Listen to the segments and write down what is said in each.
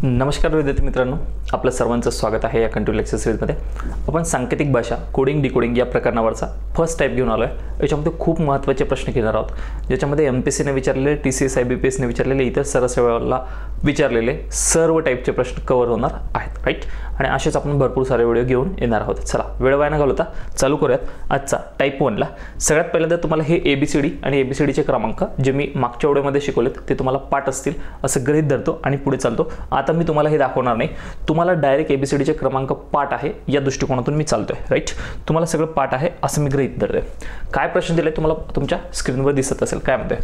नमस्कार विद्यार्थी मित्रांनो, आपलं सर्वांचं स्वागत आहे या कंटिन्यू लेक्चर सिरीजमध्ये। आपण सांकेतिक भाषा कोडिंग डिकोडिंग या प्रकरणावरचा फर्स्ट टाइप घेऊन आलो आहे। याच्यामध्ये खूप महत्त्वाचे प्रश्न घेणार आहोत, ज्याच्यामध्ये MPSCने विचारलेले, TCS IBPSने विचारलेले, इतर सरसेवेला विचारलेले सर्व टाईपचे प्रश्न कव्हर होणार आहेत, राईट। आणि असेच आपण भरपूर सारे व्हिडिओ घेऊन येणार आहोत। चला वेळ वाया न घालवता चालू करूयात आजचा टाइप 1ला। सगळ्यात पहिल्यांदा तुम्हाला हे ABCD आणि ABCDचे क्रमांक जे मी मागच्या व्हिडिओमध्ये शिकवलेत ते तुम्हाला पाठ असतील असं गृहीत धरतो आणि पुढे चालतो। आता मी तुम्हाला हे दाखवणार नाही, तुम्हाला डायरेक्ट ABCDचे क्रमांक पाठ आहे या दृष्टिकोनातून मी चालतोय, राईट। तुम्हाला सगळं पाठ आहे असं मी गृहीत धरतोय। काय प्रश्न दिले तुम्हाला तुमच्या स्क्रीनवर दिसत असेल, काय म्हणतोय,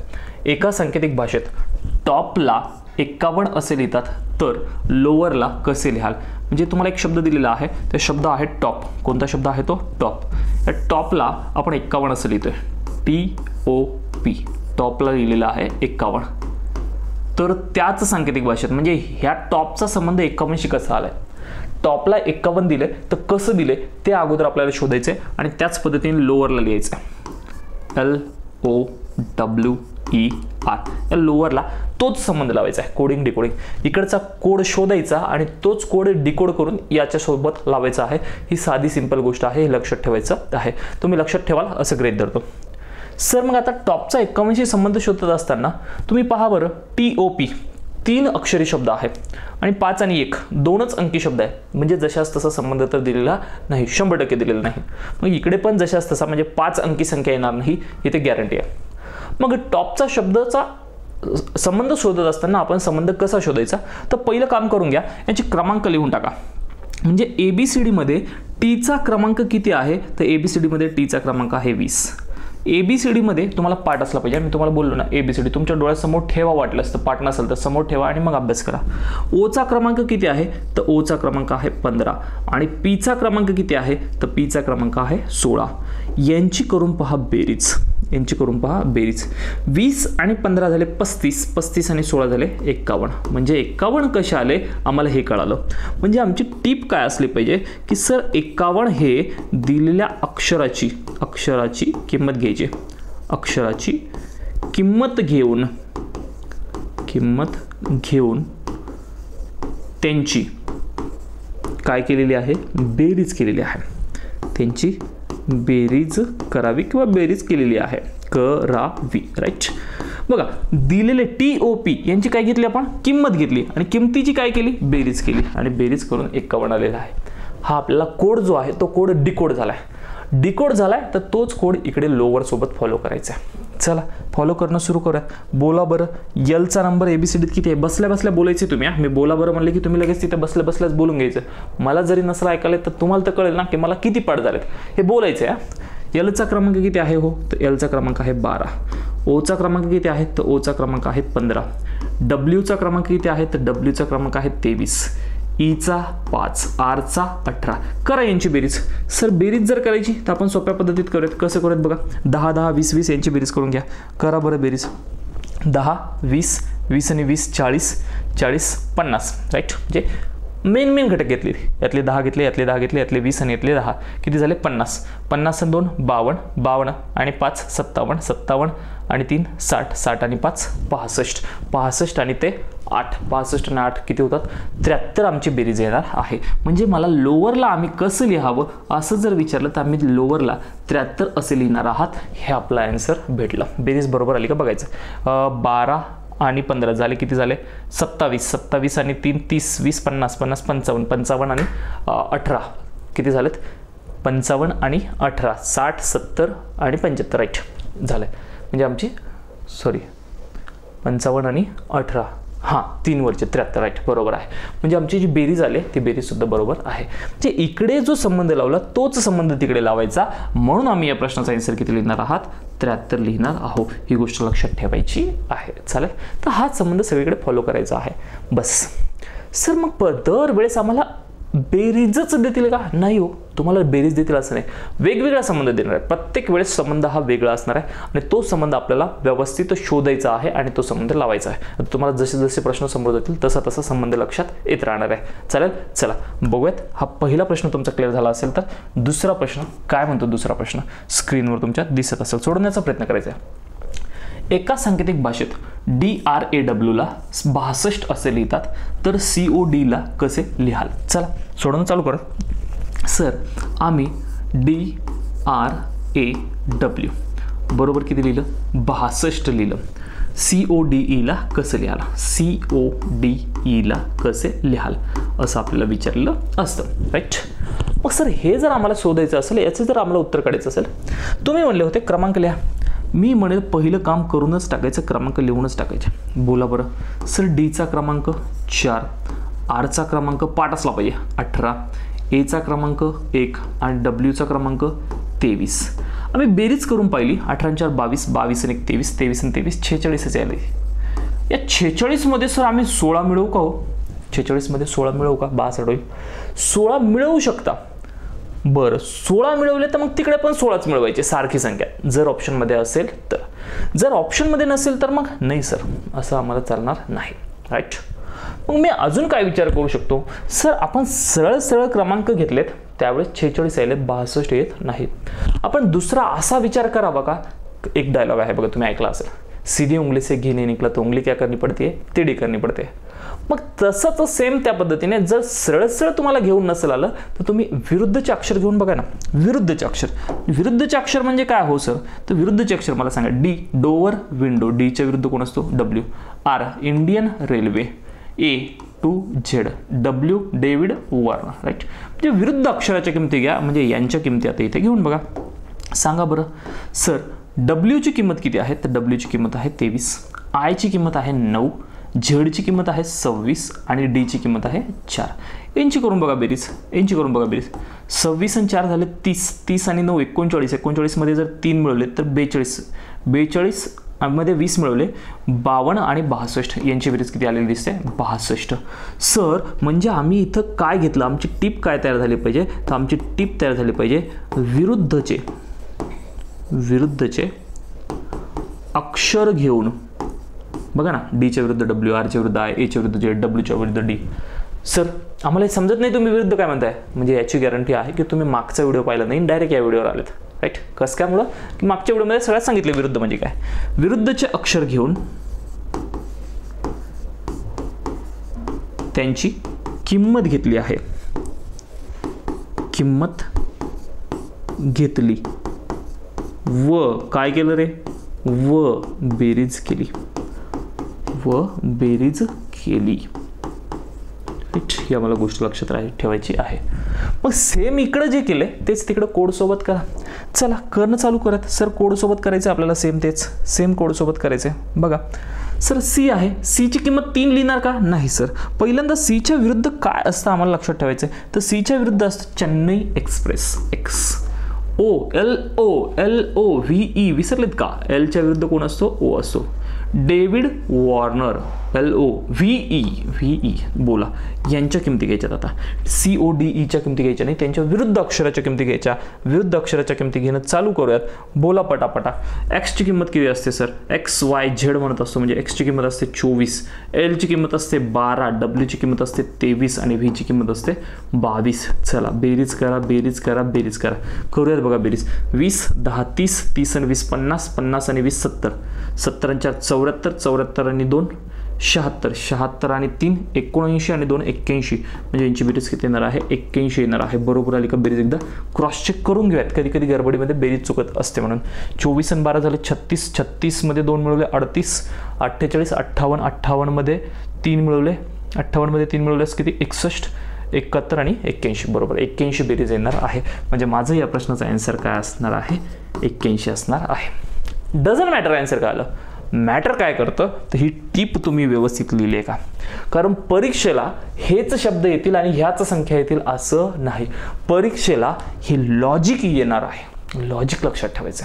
एका सांकेतिक भाषेत टॉपला 51 असे लिहितात तर लोअरला कसे लिहाल। म्हणजे तुम्हाला एक शब्द दिलेला आहे, ते शब्द आहे टॉप। कोणता शब्द आहे तो? टॉप। या टॉपला आपण 51 असं लिहितोय, TOP, टॉपला लिहिलेला आहे 51। तर त्याच सांकेतिक भाषेत म्हणजे ह्या टॉपचा संबंध 51शी कसा आलाय, टॉपला 51 दिले तर कसं दिले ते अगोदर आपल्याला शोधायचे आणि त्याच पद्धतीने लोअरला लिहायचं, LOWER। या लोअरला तोच संबंध लावायचा आहे, कोडिंग डिकोडिंग। इकडचा कोड शोधायचा आणि तोच कोड डिकोड करून याच्या सोबत लावायचा आहे। ही साधी सिंपल गोष्ट आहे, हे लक्षात ठेवायचं आहे। तुम्ही लक्षात ठेवाल असं गृहीत धरतो। सर मग आता टॉपचा 51शी संबंध शोधत असताना तुम्ही पहा बरं, TOP 3 अक्षरी शब्द आहे आणि 5 आणि 1 2च अंकी शब्द आहे, म्हणजे जशास तसा संबंध तर दिलेला नाही, 100% दिलेला नाही। मग इकडे पण जशास तसा म्हणजे 5 अंकी संख्या येणार नाही, इथे गॅरंटी आहे। मग टॉपचा शब्दाचा संबंध शोधत असताना आपण संबंध कसा शोधायचा, तर पहिलं काम करून घ्या, याची क्रमांक लिहून टाका। म्हणजे ABCD मध्ये टीचा क्रमांक किती आहे, तर ABCD मध्ये टीचा क्रमांक आहे 20। ABCD मध्ये तुम्हाला पाठ असला पाहिजे, मी तुम्हाला बोललो ना ABCD तुमच्या डोळ्यासमोर ठेवा, वाटलं असतं पाठ नसेल तर समोर ठेवा आणि मग अभ्यास करा। ओचा क्रमांक किती आहे, तर ओचा क्रमांक आहे 15 आणि पीचा क्रमांक किती आहे, तर पीचा क्रमांक आहे 16। यांची करून पहा बेरीज, 20 आणि 15 झाले 35, 35 आणि 16 झाले 51। म्हणजे 51 कसे आले आम्हाला हे कळालं। म्हणजे आमची टिप काय असली पाहिजे की सर 51 हे दिलेल्या अक्षराची किंमत घ्यायची, अक्षराची किंमत घेऊन त्यांची काय केलेली आहे, बेरीज केलेली आहे। त्यांची बेरीज करावी किंवा बेरीज केलेली आहे, करावी, राईट। बघा दिलेले TOP यांची काय घेतली आपण, किंमत घेतली आणि किंमतीची काय केली, बेरीज केली आणि बेरीज करून 51 आलेला आहे। हा आपल्याला कोड जो आहे तो कोड डिकोड झालाय, तर तोच कोड इकडे लोअर सोबत फॉलो करायचा आहे। चला फॉलो करणं सुरू करूयात। बोला बरं, Lचा नंबर ABCD किती आहे, बसल्या बसल्या बोलायचे तुम्ही। मी बोला बरं म्हणले की तुम्ही लगेच तिथे बसल्या बसल्याच बोलून घ्यायचं। मला जरी नसलं ऐकायला तर तुम्हाला तर कळेल ना की मला किती पाठ झालेत, हे बोलायचं आहे। Lचा क्रमांक किती आहे, हो तर Lचा क्रमांक आहे 12। ओचा क्रमांक किती आहे, तर ओचा क्रमांक आहे 15। Wचा क्रमांक किती आहे, तर Wचा क्रमांक आहे 23। ईचा 5, आरचा 18। करा यांची बेरीज। सर बेरीज जर करायची तर आपण सोप्या पद्धतीत करूयात। कसं करूयात बघा, 10, 10, 20, 20 यांची बेरीज करून घ्या। करा बरं बेरीज, 10, 20, 20 आणि 20 40, 40 50, राईट। म्हणजे मेन घटक घेतले, यातले 10 घेतले, यातले 10 घेतले, यातले 20 आणि यातले 10 किती झाले 50। 50 आणि 2 52, 52 आणि 5 57, 57 आणि 3 60, 60 आणि 5 65, 65 आणि ते 8, 65 आणि 8 किती होतात 73 आमची बेरीज येणार आहे। म्हणजे मला लोअरला आम्ही कसं लिहावं असं जर विचारलं तर आम्ही लोअरला 73 असे लिहिणार आहात। हे आपला आन्सर भेटलं। बेरीज बरोबर आली का बघायचं। 12 आणि 15 झाले किती झाले 27, 27 आणि 3 30, 20 50, 50 55, 55 आणि 18 किती झालेत 55 आणि 18 60 70 आणि 75, राईट झाले। म्हणजे आमची 55 आणि 18, हां 3 वरचे 73, राईट बरोबर आहे। म्हणजे आमची जी बेरीज आली ती बेरीज सुद्धा बरोबर आहे। म्हणजे इकडे जो संबंध लावला तोच संबंध तिकडे लावायचा, म्हणून आम्ही या प्रश्नाचा आन्सर किती लिहिणार आहात 73 लिहिणार आहोत। ही गोष्ट लक्षात ठेवायची आहे, चालेल। तर हाच संबंध सगळीकडे फॉलो करायचा आहे बस। सर मग दर वेळेस आम्हाला बेरीजच देतील का, नाही हो, तुम्हाला बेरीज देतील असं नाही, वेगवेगळा संबंध देणार आहे। प्रत्येक वेळेस संबंध हा वेगळा असणार आहे आणि तो संबंध आपल्याला व्यवस्थित शोधायचा आहे आणि तो संबंध लावायचा आहे। तुम्हाला जसे जसे प्रश्न समोर जातील तसा तसा संबंध लक्षात येत राहणार आहे, चालेल। चला बघूयात, हा पहिला प्रश्न तुमचा क्लिअर झाला असेल तर दुसरा प्रश्न काय म्हणतो, दुसरा प्रश्न स्क्रीनवर तुमच्या दिसत असेल, सोडवण्याचा प्रयत्न करायचा आहे। एका सांकेतिक भाषेत DRAW ला 62 असे लिहितात, तर COD ला कसे लिहाल? चला सोडवणं चालू करा. सर आम्ही DRAW बरोबर किती लिहिलं? 62 लिहिलं. CODE ला कसं लिहाल? CODE ला कसे लिहाल असं आपल्याला विचारलेलं असतं, राईट? मग सर हे जर आम्हाला शोधायचं असेल, याचं जर आम्हाला उत्तर काढायचं असेल, तुम्ही म्हणले होते क्रमांक लिहा. मी म्हणेल पहिलं काम करूनच टाकायचं, क्रमांक लिहूनच टाकायचे. बोला बरं सर, डीचा क्रमांक 4, आरचा क्रमांक पाठ असला पाहिजे 18, एचा क्रमांक 1 आणि डब्ल्यूचा क्रमांक 23. आम्ही बेरीज करून पाहिली. 18 4 22, 22 आणि 1 23, 23 आणि 23 46 आले. या 46 मध्ये सर आम्ही 16 मिळवू का हो? 46 मध्ये 16 मिळवू का? 62 होईल. 16 मिळवू शकता. बरं 16 मिळवले तर मग तिकडे पण 16च मिळवायचे, सारखी संख्या जर ऑप्शनमध्ये असेल तर. जर ऑप्शनमध्ये नसेल तर मग नाही सर, असं आम्हाला चालणार नाही, राईट? मग मी अजून काय विचार करू शकतो? सर आपण सरळ सरळ क्रमांक घेतलेत, त्यावेळेस 46 आले, 62 येत नाहीत. आपण दुसरा असा विचार करावा का? एक डायलॉग आहे बघा, तुम्ही ऐकला असेल, सीधी उंगली से घी नहीं निकला तो उंगली क्या करनी पड़ती है? टेढ़ी करनी पड़ती है. मग तसंच सेम त्या पद्धतीने जर सरळ सरळ तुम्हाला घेऊन नसेल आलं तर तुम्ही विरुद्धचे अक्षर घेऊन बघा ना. विरुद्धचे अक्षर म्हणजे काय हो सर? तर विरुद्धचे अक्षर मला सांगा. डी डोवर विंडो, डीच्या विरुद्ध कोण असतो? W. R Indian railway, A to Z, W David Warner, right? म्हणजे विरुद्ध अक्षराच्या किमती घ्या, म्हणजे यांच्या किमती आता इथे घेऊन बघा. सांगा बरं सर, डब्ल्यूची किंमत किती आहे? तर डब्ल्यूची किंमत आहे 23, आयची किंमत आहे 9, झेडची किंमत आहे 26 आणि डीची किंमत आहे 4. यांची करून बघा बेरीज, 26 आणि 4 झाले 30, 30 आणि 9 39, 39 मध्ये जर 3 मिळवले तर 42, 42 मध्ये 20 मिळवले 52 आणि 62, यांची बेरीज किती आलेली दिसते? 62. सर म्हणजे आम्ही इथं काय घेतलं? आमची टीप काय तयार झाली पाहिजे? तर आमची टीप तयार झाली पाहिजे विरुद्धचे अक्षर घेऊन. बघा ना, डीच्या विरुद्ध डब्ल्यू, आरच्या विरुद्ध आय, एच्या विरुद्ध जेड, डब्ल्यूच्या विरुद्ध डी. सर आम्हाला हे समजत नाही तुम्ही विरुद्ध काय म्हणताय. म्हणजे याची गॅरंटी आहे की तुम्ही मागचा व्हिडिओ पाहिला नाही, डायरेक्ट या व्हिडिओवर आलेत, राईट? कसं काय? मुळे की मागच्या व्हिडिओमध्ये सगळ्यात सांगितलं विरुद्ध म्हणजे काय. विरुद्धचे अक्षर घेऊन त्यांची किंमत घेतली आहे, किंमत घेतली व काय केलं रे? व बेरीज केली, राईट? या मला गोष्ट लक्षात ठेवायची आहे. मग सेम इकडे जे केले तेच तिकडे कोड सोबत करा. चला करणं चालू करत. सर कोड सोबत करायचं आपल्याला, सेम कोड सोबत करायचं. बघा सर, सी आहे, सीची किंमत 3 लिहिणार का? नाही सर. पहिल्यांदा सीच्या विरुद्ध काय असतं आम्हाला लक्षात ठेवायचं. तर सीच्या विरुद्ध असतं Chennai express, x. LO VE विसरलेत का? एलच्या विरुद्ध कोण असतो? ओ असतो. डेव्हिड वॉर्नर, LO VE बोला. यांच्या किमती घ्यायच्यात आता. CODEच्या किमती घ्यायच्या नाही, त्यांच्या विरुद्ध अक्षराच्या किमती घ्यायच्या. विरुद्ध अक्षराच्या किमती घेणं चालू करूयात. बोला पटापटा. एक्सची किंमत किती असते सर? XYZ म्हणत असतो, म्हणजे एक्सची किंमत असते 24, एलची किंमत असते 12, डब्ल्यूची किंमत असते 23 आणि व्हीची किंमत असते 22. चला बेरीज करा. करूयात बघा बेरीज. 20 10 30, 30 आणि 20 50, 50 आणि 20 70, 70 आणि 4 74, 74 आणि 2 76, 76 आणि 3 79 आणि 2 81, म्हणजे यांची बेरीज किती येणार आहे? 81 येणार आहे. बरोबर आली का बेरीज? एकदा क्रॉस चेक करून घेऊयात, कधी कधी गडबडीमध्ये बेरीज चुकत असते म्हणून. 24 आणि 12 झाले 36, 36 मध्ये 2 मिळवले 38, 48, 58, 58 मध्ये 3 मिळवले, 58 मध्ये 3 मिळवल्यास किती? 61, 71 आणि 81. बरोबर 81 बेरीज येणार आहे. म्हणजे माझं या प्रश्नाचा आन्सर काय असणार आहे? 81 असणार आहे. डझंट मॅटर आन्सर काय आलं, मॅटर काय करतं तर ही टीप तुम्ही व्यवस्थित लिहिली आहे का. कारण परीक्षेला हेच शब्द येतील आणि ह्याच संख्या येतील असं नाही. परीक्षेला हे लॉजिक येणार आहे, लॉजिक लक्षात ठेवायचं.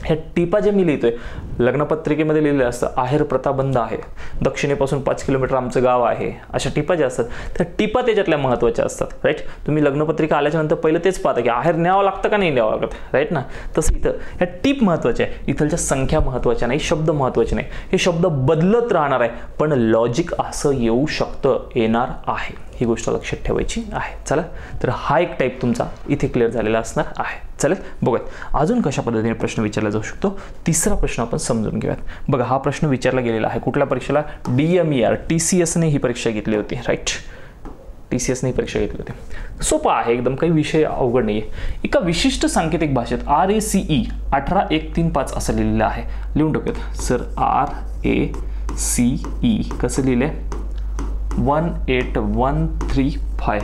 ह्या टिपा जे मी लिहितोय लग्नपत्रिकेमध्ये लिहिलेलं असतं, आहेर प्रथा बंद आहे, दक्षिणेपासून 5 किलोमीटर आमचं गाव आहे, अशा टिपा ज्या असतात त्या टिपा त्याच्यातल्या महत्त्वाच्या असतात, राईट. तुम्ही लग्नपत्रिका आल्याच्या नंतर पहिलं तेच पाहता की आहेर न्यावं लागतं का नाही न्यावं लागत, राईट ना. तसं इथं ह्या टिप महत्त्वाच्या आहे, इथलच्या संख्या महत्त्वाच्या नाही, शब्द महत्त्वाचे नाही. हे शब्द बदलत राहणार आहे पण लॉजिक असं येऊ शकतं, येणार आहे, ही गोष्ट लक्षात ठेवायची आहे. चला तर हा एक टाईप तुमचा इथे क्लिअर झालेला असणार आहे. चालेल, बघूयात अजून कशा पद्धतीने प्रश्न विचारला जाऊ शकतो. तिसरा प्रश्न आपण समजून घेऊयात. बघा, हा प्रश्न विचारला गेलेला आहे कुठल्या परीक्षेला? DMER TCSने ही परीक्षा घेतली होती. राईट, TCSने ही परीक्षा घेतली होती. सोपा आहे एकदम, काही विषय अवघड नाही आहे. एका विशिष्ट सांकेतिक भाषेत RACE 18135 असं लिहिलेलं आहे. लिहून टाकूयात सर. RACE कसं लिहिलं आहे? 18135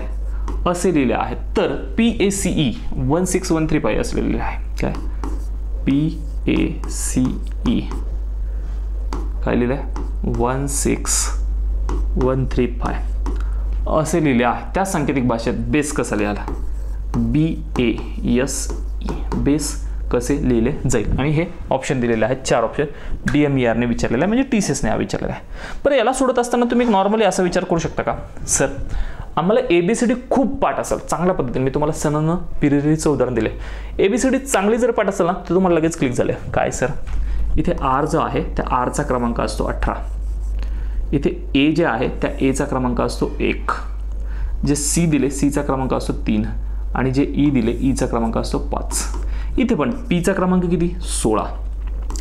असे लिहिले आहे. तर PACE 16135 असे लिहिलेले आहे. काय PACE काय लिहिलं आहे? 16135 असे लिहिले आहे. त्या सांकेतिक भाषेत बेस कसा लिहिला? BASE बेस कसे लिहिले जाईल. आणि हे ऑप्शन दिलेले आहेत, 4 ऑप्शन DMERने विचारलेलं आहे, म्हणजे TCSने हा विचारलेला आहे. बरं, याला सोडत असताना तुम्ही नॉर्मली असा विचार करू शकता का? सर आम्हाला ABCD खूप पाठ असेल चांगल्या पद्धतीने, मी तुम्हाला सनन पिरियडचं उदाहरण दिले. ABCD चांगली जर पाठ असेल ना तर तुम्हाला लगेच क्लिक झालं. काय सर, इथे R जो आहे त्या Rचा क्रमांक असतो 18. इथे A जे आहे त्या Aचा क्रमांक असतो 1. जे C दिले Cचा क्रमांक असतो 3 आणि जे E दिले Eचा क्रमांक असतो 5. इथे पण Pचा क्रमांक किती? 16.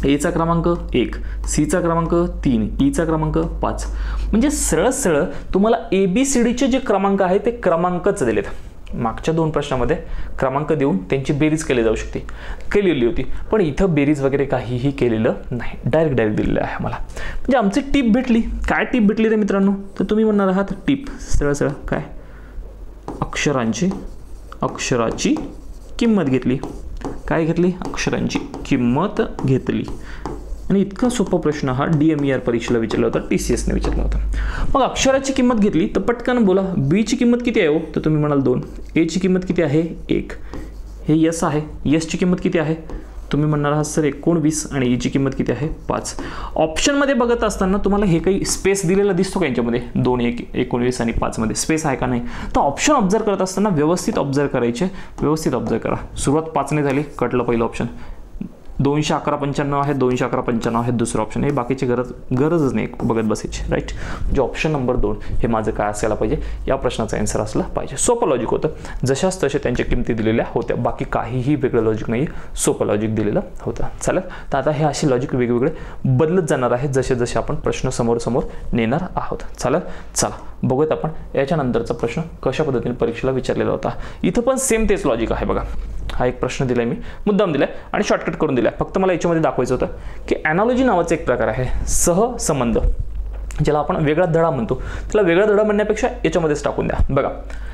Aचा क्रमांक 1, Cचा क्रमांक 3, Eचा क्रमांक 5. म्हणजे सरळ सरळ तुम्हाला ABCDचे जे क्रमांक आहे ते क्रमांकच दिलेत. मागच्या 2 प्रश्नामध्ये क्रमांक देऊन त्यांची बेरीज केली जाऊ शकते, केलेली होती. पण इथं बेरीज वगैरे काहीही केलेलं नाही, डायरेक्ट दिलेलं आहे आम्हाला. म्हणजे आमची टीप भेटली. काय टीप भेटली रे मित्रांनो? तर तुम्ही म्हणणार आहात टीप सरळ सरळ काय? अक्षराची किंमत घेतली. काय घेतली? अक्षरांची किंमत घेतली. आणि इतका सोपा प्रश्न हा DMER परीक्षेला विचारला होता, TCSने विचारला होता. मग अक्षराची किंमत घेतली तर पटकन बोला, B ची किंमत किती आहे हो? तर तुम्ही म्हणाल 2. A ची किंमत किती आहे? 1. हे S आहे. S ची किंमत किती आहे? तुम्ही म्हणणार आहात सर 19 आणि E ची किंमत किती आहे? 5. ऑप्शनमध्ये बघत असताना तुम्हाला हे काही स्पेस दिलेला दिसतो का यांच्यामध्ये? 2, 1, 19 आणि 5 मध्ये स्पेस आहे का नाही? तर ऑप्शन ऑब्झर्व करत असताना व्यवस्थित ऑब्झर्व करायचे, व्यवस्थित ऑब्झर्व करा. सुरुवात 5 ने झाली, कटलं पहिलं ऑप्शन. 211.95 आहे, 211.95 आहे दुसरं ऑप्शन. हे बाकीची गरजच नाही बघत बसायची. राईट, म्हणजे ऑप्शन नंबर 2 हे माझं काय असायला पाहिजे? या प्रश्नाचा आन्सर असला पाहिजे. सोपं लॉजिक होतं, जशाच तसे त्यांच्या किमती दिलेल्या होत्या, बाकी काहीही वेगळं लॉजिक नाही, सोपं लॉजिक दिलेलं होतं. चालेल, तर आता हे असे लॉजिक वेगवेगळे बदलत जाणार आहे जसे जसे आपण प्रश्न समोर समोर नेणार आहोत. चालेल, चला बघूयात आपण याच्यानंतरचा प्रश्न कशा पद्धतीने परीक्षेला विचारलेला होता. इथं पण सेम तेच लॉजिक आहे बघा. हा एक प्रश्न दिलाय, मी मुद्दाम दिलाय आणि शॉर्टकट करून दिलाय. फक्त मला याच्यामध्ये दाखवायचं होतं की ॲनालॉजी नावाचा एक प्रकार आहे, सहसंबंध, ज्याला आपण वेगळा धडा म्हणतो. त्याला वेगळा धडा म्हणण्यापेक्षा याच्यामध्येच टाकून द्या. बघा,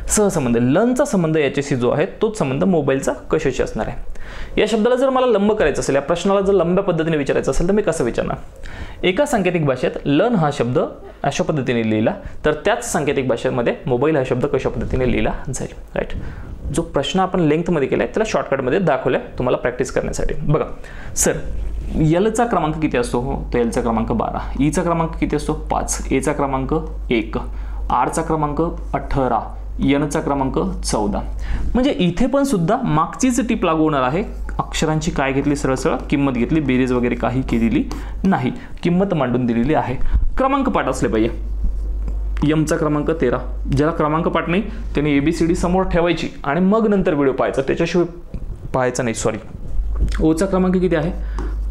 सहसंबंध, लनचा संबंध याच्याशी जो आहे तोच संबंध मोबाईलचा कशाशी असणार आहे. या शब्दाला जर मला लंब करायचं असेल, या प्रश्नाला जर लंब्या पद्धतीने विचारायचं असेल तर मी कसं विचारणार? एका सांकेतिक भाषेत लन हा शब्द अशा पद्धतीने लिहिला तर त्याच सांकेतिक भाषेमध्ये मोबाईल हा शब्द कशा पद्धतीने लिहिला जाईल. राईट, जो प्रश्न आपण लेंथमध्ये केलाय त्याला शॉर्टकटमध्ये दाखवलाय तुम्हाला प्रॅक्टिस करण्यासाठी. बघा सर, एलचा क्रमांक किती असतो? हो, तो एलचा क्रमांक 12. ईचा क्रमांक किती असतो? 5. एचा क्रमांक 1. आरचा क्रमांक 18. एनचा क्रमांक 14. म्हणजे इथे पण सुद्धा मागचीच टीप लागू होणार आहे. अक्षरांची काय घेतली? सरळ सरळ किंमत घेतली, बेरीज वगैरे काही केलेली नाही, किंमत मांडून दिलेली आहे. क्रमांक पाठ असले पाहिजे. यमचा क्रमांक 13. ज्याला क्रमांक पाठ नाही त्याने ABCD समोर ठेवायची आणि मग नंतर व्हिडिओ पाहायचा, त्याच्याशिवाय पाहायचा नाही. सॉरी. ओचा क्रमांक किती आहे?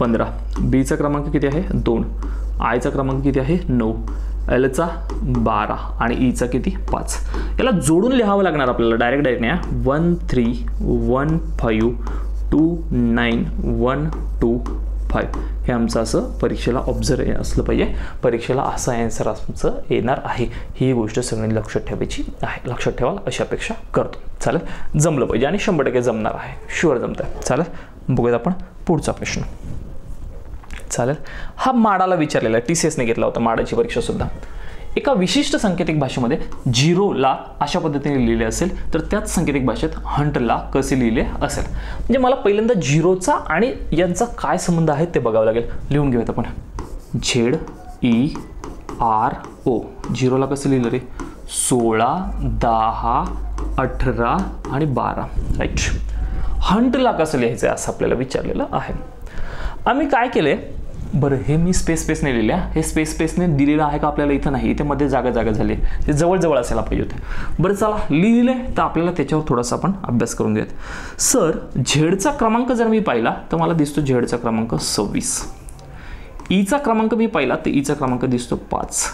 15. बीचा क्रमांक किती आहे? 2. आयचा क्रमांक किती आहे? 9. एलचा 12 आणि ईचा किती? 5. याला जोडून लिहावं लागणार आपल्याला, डायरेक्ट नाही. 13152912 हे आमचं असं परीक्षेला ऑब्झर्व असलं पाहिजे. परीक्षेला असं आन्सर आमचं येणार आहे, ही गोष्ट सगळ्यांनी लक्षात ठेवायची आहे. लक्षात ठेवाल अशी अपेक्षा करतो. चालेल, जमलं पाहिजे आणि 100% जमणार आहे, शुअर जमत आहे. चालेल, बघूयात आपण पुढचा प्रश्न. चालेल, हा माडाला विचारलेला आहे, TCSने घेतला होता माडाची परीक्षा सुद्धा. एका विशिष्ट सांकेतिक भाषेमध्ये 0ला अशा पद्धतीने लिहिले असेल तर त्याच सांकेतिक भाषेत हंटला कसे लिहिले असेल. म्हणजे मला पहिल्यांदा 0चा आणि यांचा काय संबंध आहे ते बघावं लागेल. लिहून घेऊयात आपण. ZERO. 0ला कसं लिहिलं रे? 16, 10, 18 आणि 12. राईट. हंटला कसं लिहायचं असं आपल्याला विचारलेलं आहे. आम्ही काय केलंय, बरं, हे मी स्पेसने लिहिल्या, हे स्पेसने दिलेलं आहे का आपल्याला इथं नाही, इथे मध्ये जागा झाली, ते जवळ असायला पाहिजे होते. बरं चला लिहिले, तर आपल्याला त्याच्यावर थोडासा आपण अभ्यास करून घेऊयात. सर झेडचा क्रमांक जर मी पाहिला तर मला दिसतो झेडचा क्रमांक 26. ईचा क्रमांक मी पाहिला तर ईचा क्रमांक दिसतो 5.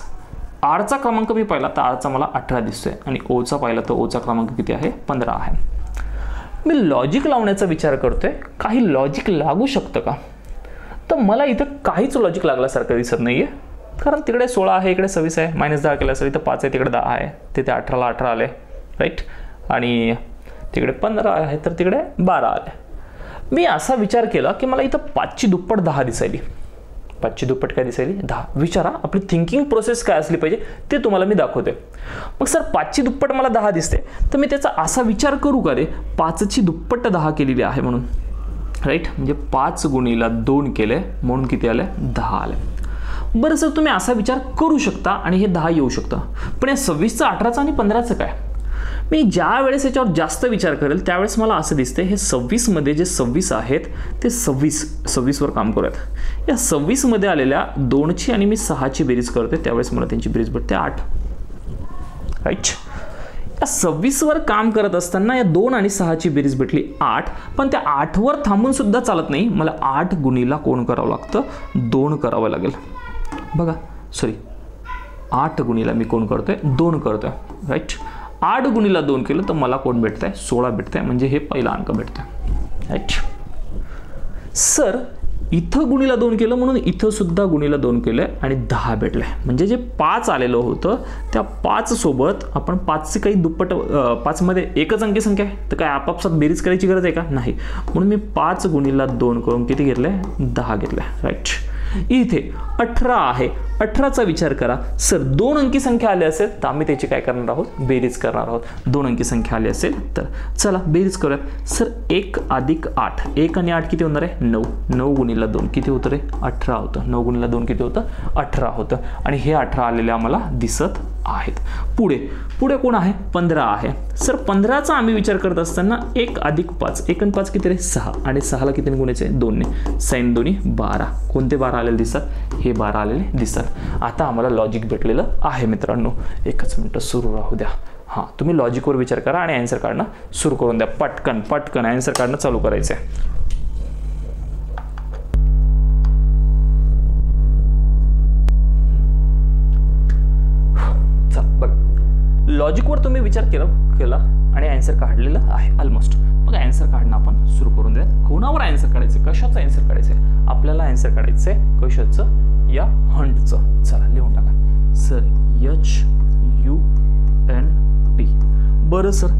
आरचा क्रमांक मी पाहिला तर आरचा मला 18 दिसतोय आणि ओचा पाहिला तर ओचा क्रमांक किती आहे, 15 आहे. मी लॉजिक लावण्याचा विचार करतोय, काही लॉजिक लागू शकतं का? तर मला इथं काहीच लॉजिक लागल्यासारखं दिसत नाहीये, कारण तिकडे 16 आहे, इकडे 26 आहे, -10 केलं असेल, इथं 5 आहे, तिकडे 10 आहे, तिथे 18ला 18 आले, राईट, आणि तिकडे 15 आहे तर तिकडे 12 आले. मी असा विचार केला की मला इथं 5ची दुप्पट 10 दिसायली. 5ची दुप्पट काय दिसायली, 10. विचारा आपली थिंकिंग प्रोसेस काय असली पाहिजे ते तुम्हाला मी दाखवते. मग सर 5ची दुप्पट मला 10 दिसते, तर मी त्याचा असा विचार करू का रे, 5ची दुप्पट 10 केलेली आहे म्हणून, राईट, म्हणजे 5 गुणिला 2 केले म्हणून किती आले, 10 आले. बरं सर तुम्ही असा विचार करू शकता आणि हे 10 येऊ शकतं, पण या 26चं, 18चं आणि 15चं काय? मी ज्या वेळेस याच्यावर जास्त विचार करेल त्यावेळेस मला असं दिसते, हे 26 मध्ये जे 26 आहेत ते 26 वर काम करूयात. या 26 मध्ये आलेल्या 2ची आणि मी 6ची बेरीज करते, त्यावेळेस मला त्यांची बेरीज भेटते 8, राईट. या 26 वर काम करत असताना या 2 आणि 6ची बेरीज भेटली 8, पण त्या 8 वर थांबून सुद्धा चालत नाही, मला 8 गुणिला कोण करावं लागतं, 2 करावं लागेल. बघा सॉरी, 8 गुणिला मी कोण करतोय, 2 करतोय, राईट. 8 गुणिला 2 केलं तर मला कोण भेटतंय, 16 भेटतंय, म्हणजे हे पहिला अंक भेटतोय, राईट. सर इथं गुणिला 2 केलं म्हणून इथं सुद्धा गुणिला 2 केलं आणि 10 भेटले, म्हणजे जे 5 आलेलं होतं त्या 5 सोबत आपण 5चे काही दुप्पट, 5 मध्ये एकच अंकी संख्या आहे तर काय आपापसात बेरीज करायची गरज आहे का, नाही, म्हणून मी 5 गुणिला 2 करून किती घेतले, 10 घेतले, राईट. इथे 18 आहे, 18चा विचार करा. सर 2 अंकी संख्या आली असेल तर आम्ही त्याची काय करणार आहोत, बेरीज करणार आहोत. 2 अंकी संख्या आली असेल तर चला बेरीज करूयात. सर 1 अधिक 8, 1 आणि 8 किती होणार आहे, 9. 9 गुणिला 2 किती होतं रे, 18 होतं. 9 गुणिला 2 किती होतं, 18 होतं, आणि हे 18 आलेले आम्हाला दिसत आहेत. पुढे कोण आहे, 15 आहे. सर 15चा आम्ही विचार करत असताना 1 अधिक 5, 1 आणि 5 किती रे, 6, आणि 6ला किती गुणायचे, 2 ने, साइन 2 12. कोणते 12 आलेले दिसतात, हे 12 आलेले दिसतात. आता आम्हाला लॉजिक भेटलेलं आहे मित्रांनो. एकच मिनिट सुरू राहू द्या. हां, तुम्ही लॉजिकवर विचार करा आणि आन्सर काढणं सुरू करून द्या. पटकन आन्सर काढणं चालू करायचं आहे. लॉजिकवर तुम्ही विचार केला आणि आन्सर काढलेलं आहे ऑलमोस्ट. मग आन्सर काढणं आपण सुरू करून द्या. कोणावर आन्सर काढायचं, कशाचं आन्सर काढायचं, आपल्याला आन्सर काढायचंय कशाचं, या हंटचं. चला लिहून टाका. Sir HUNT. बरं सर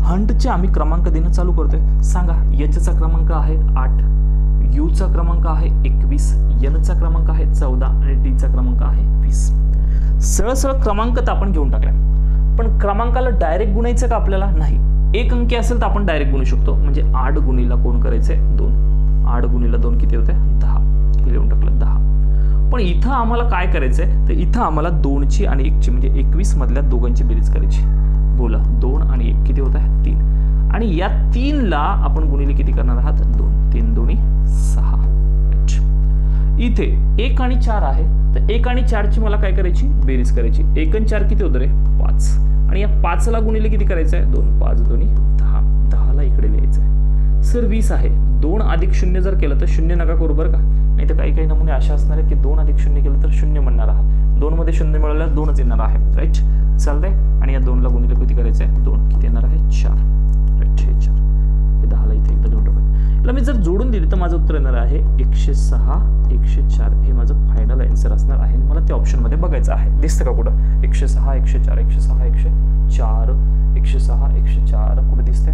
हंटचे आम्ही क्रमांक देणं चालू करतोय. सांगा, Hचा क्रमांक आहे 8, Uचा क्रमांक आहे 21, Nचा क्रमांक आहे 14 आणि Tचा क्रमांक आहे 20. सरळ क्रमांक तर आपण घेऊन टाकला, पण क्रमांकाला डायरेक्ट गुणायचं का आपल्याला, नाही. एक अंकी असेल तर आपण डायरेक्ट गुणू शकतो, म्हणजे 8 गुणिला कोण करायचंय, 2. 8 गुणिला 2 किती होते, 10. हे लिहून टाकलं 10. पण इथं आम्हाला काय करायचंय, तर इथं आम्हाला 2ची आणि 1ची म्हणजे 21 मधल्या दोघांची बेरीज करायची. बोला, 2 आणि 1 किती होत आहे, 3. आणि या 3ला आपण गुणिले किती करणार आहात, 2. 3 दोन्ही 6. इथे 1 आणि 4 आहे, तर 1 आणि 4ची मला काय करायची, बेरीज करायची. 1 आणि 4 किती होतं रे, 5. आणि या 5ला गुणिले किती करायचं आहे, 2. 5 दोन्ही 10. 10ला इकडे लिहायचं आहे. सर 20 आहे. 2 अधिक 0 जर केलं तर 0 नका करू बरं का, नाही तर काही नमुने अशा असणार आहे की 2 अधिक 0 केलं तर 0 म्हणणार आहात. 2 मध्ये 0 मिळाल्यास 2च येणार आहे, राईट. चालतंय. आणि या 2ला गुणिले किती करायचं आहे, 2 किती येणार आहे, 4, राईट. हे 4. हे 10ला इथे एकदा जोडून टाकायचं. मी जर जोडून दिली तर माझं उत्तर येणार आहे 106, 104. हे माझं फायनल आन्सर असणार आहे. मला ते ऑप्शन मध्ये बघायचं आहे. दिसतं का कुठं, 106, 104, 106, 104, 106, 104 कुठे दिसतंय,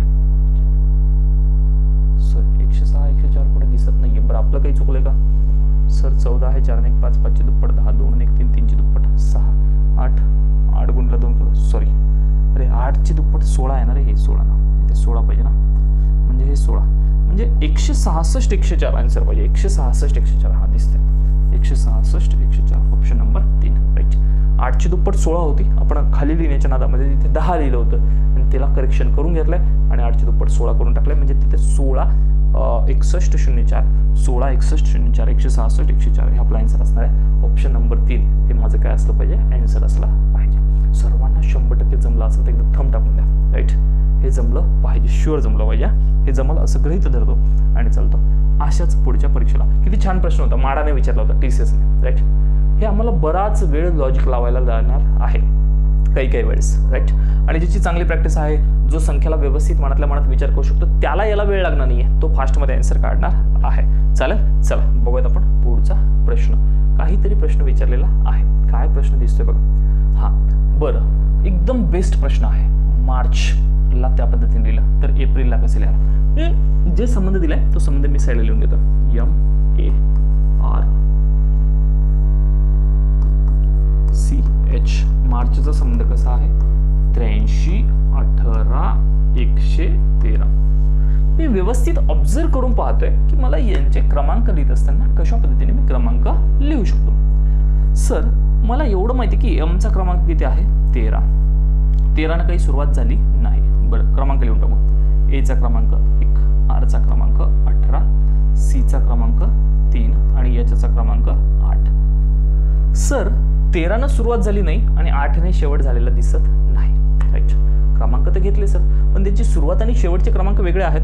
सॉरी 106, 104 कुठे दिसत नाहीये. बरं आपलं काही चुकलंय का, सर 14 आहे, 4 आणि 1 5, 5ची दुप्पट 10, 2 आणि 1 3, 3ची दुप्पट 6, 8, 8 गुणिला 2 केलं, सॉरी, अरे 8ची दुप्पट 16 आहे ना रे, हे 16 ना, इथे 16 पाहिजे ना, म्हणजे हे 16, म्हणजे 166, 104 आन्सर पाहिजे. 166, 104 हा दिसतंय, 166, 104 ऑप्शन नंबर 3, राईट. 8ची दुप्पट 16 होती, आपण खाली लिहिण्याच्या नादामध्ये तिथे 10 लिहिलं होतं आणि त्याला करेक्शन करून घेतलंय आणि 8ची दुप्पट 16 करून टाकलंय, म्हणजे तिथे 16 6104 16 6104 166 104 हे आपला आन्सर असणार आहे. ऑप्शन नंबर 3 हे माझं काय असलं पाहिजे, आन्सर असला पाहिजे. सर्वांना 100% जमलं असेल तर एकदा थंब टाकून द्या. राईट, हे जमलं पाहिजे, शुअर जमलं पाहिजे. हे जमलं असं गृहीत धरतो आणि चालतो. अशाच पुढच्या परीक्षेला किती छान प्रश्न होता, माडाने विचारला होता TCSने. राईट, हे आम्हाला बराच वेळ लॉजिक लावायला जाणार आहे काही वेळेस. राईट, आणि ज्याची चांगली प्रॅक्टिस आहे, जो संख्याला व्यवस्थित मनातल्या मनात विचार करू शकतो, त्याला याला वेळ लागणार नाहीये, तो फास्टमध्ये आन्सर काढणार आहे. चालेल, चला बघूयात आपण पुढचा प्रश्न. काहीतरी प्रश्न विचारलेला आहे. काय प्रश्न दिसतोय बघा. हां, बरं, एकदम बेस्ट प्रश्न आहे. मार्चला त्या पद्धतीने लिहिलं तर एप्रिलला कसं लिहायला, जे संबंध दिलाय तो संबंध मी साईडला लिहून घेतो. MARCH. मार्चचा संबंध कसा आहे, 83 18 113. मी व्यवस्थित ऑब्झर्व करून पाहतोय की मला यांचे क्रमांक लिहित असताना कशा पद्धतीने मी क्रमांक लिहू शकतो. सर, मला एवढं माहिती की एमचा क्रमांक किती आहे, 13. 13 काही सुरुवात झाली नाही. बरं, क्रमांक लिहून टाकू. एचा क्रमांक 1, आरचा क्रमांक 18, सीचा क्रमांक 3 आणि याचा क्रमांक 8. सर, 13 सुरुवात झाली नाही आणि 8 शेवट झालेला दिसत नाही. राईट, क्रमांक तर घेतले सर, पण त्यांची सुरुवात आणि शेवटचे क्रमांक वेगळे आहेत.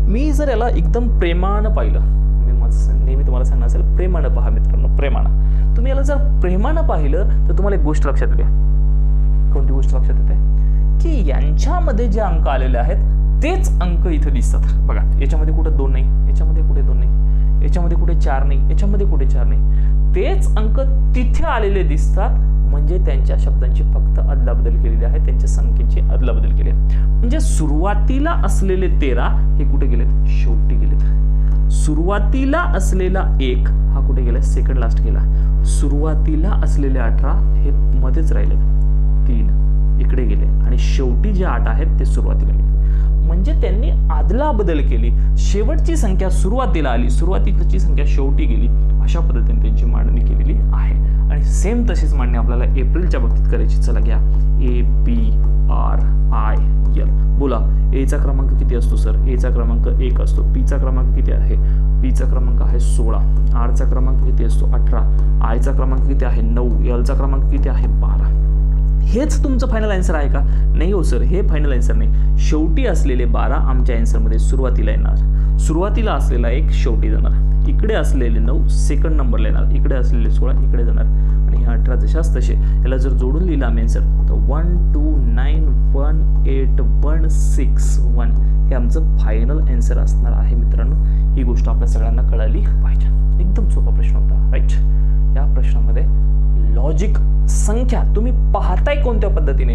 मी जर याला एकदम प्रेमानं पाहिलं, मी नेहमी तुम्हाला सांगणार असेल, प्रेमानं पहा मित्रांनो, प्रेमानं. तुम्ही याला जर प्रेमानं पाहिलं तर तुम्हाला एक गोष्ट लक्षात येते. कोणती गोष्ट लक्षात येते, की यांच्यामध्ये जे अंक आलेले आहेत तेच अंक इथं दिसतात. बघा, याच्यामध्ये कुठे 2 नाही, याच्यामध्ये कुठे 2 नाही, याच्यामध्ये कुठे 4 नाही, याच्यामध्ये कुठे 4 नाही. तेच अंक तिथे आलेले दिसतात, म्हणजे त्यांच्या शब्दांची फक्त अदलाबदल केलेली आहे, त्यांच्या संख्येची अदलाबदल केली आहे. म्हणजे सुरुवातीला असलेले 13 हे कुठे गेलेत, शेवटी गेलेत. सुरुवातीला असलेला 1 हा कुठे गेला, सेकंड लास्ट गेला. सुरुवातीला असलेले 18 हे मध्येच राहिले, 3 इकडे गेले आणि शेवटी जे 8 आहेत ते सुरुवातीला गेले. म्हणजे त्यांनी आदला बदल केली. शेवटची संख्या सुरुवातीला आली, सुरुवातीची संख्या शेवटी गेली. अशा पद्धतीने त्यांची मांडणी केलेली आहे. आणि सेम तशीच मांडणी आपल्याला एप्रिलच्या बाबतीत करायची. चला घ्या, APRIL. बोला, एचा क्रमांक किती असतो सर, एचा क्रमांक 1 असतो. पीचा क्रमांक किती आहे, पीचा क्रमांक आहे 16. आरचा क्रमांक किती असतो, 18. आयचा क्रमांक किती आहे, 9. एलचा क्रमांक किती आहे, 12. हेच तुमचं फायनल आन्सर आहे का, नाही हो सर, हे फायनल आन्सर नाही. शेवटी असलेले 12 आमच्या आन्सरमध्ये सुरुवातीला येणार, सुरुवातीला असलेला 1 शेवटी जाणार, इकडे असलेले 9 सेकंड नंबरला येणार, इकडे असलेले 16 इकडे जाणार आणि हे 18 जशाच तसे. याला जर जोडून लिहिलं आम्ही आन्सर तर 12918161 हे आमचं फायनल आन्सर असणार आहे. मित्रांनो, ही गोष्ट आपल्या सगळ्यांना कळाली पाहिजे. एकदम सोपा प्रश्न होता. राईट, या प्रश्नामध्ये लॉजिक, संख्या तुम्ही पाहताय कोणत्या पद्धतीने,